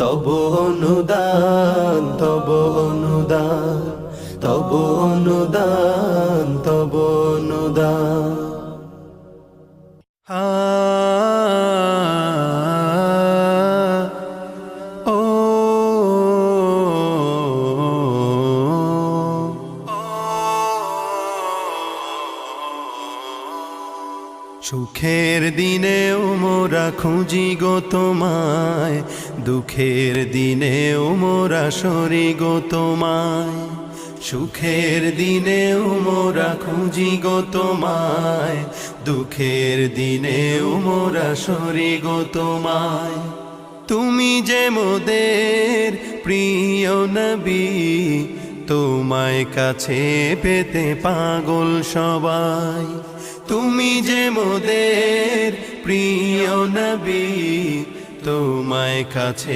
তব অনুদান, তব অনুদান, তব অনুদান, তব অনুদান। ও সুখের দিনেও মোরা খুঁজি গো তোমায়, দুঃখের দিনেও মোরা সরি গো তোমায়। সুখের দিনেও মোরা খুঁজি গো তোমায়, দুঃখের দিনেও মোরা সরি গো তোমায়। তুমি যে মোদের প্রিয় নবী, তোমায় কাছে পেতে পাগল সবাই। তুমি যে মোদের প্রিয় নবী, তোমায় কাছে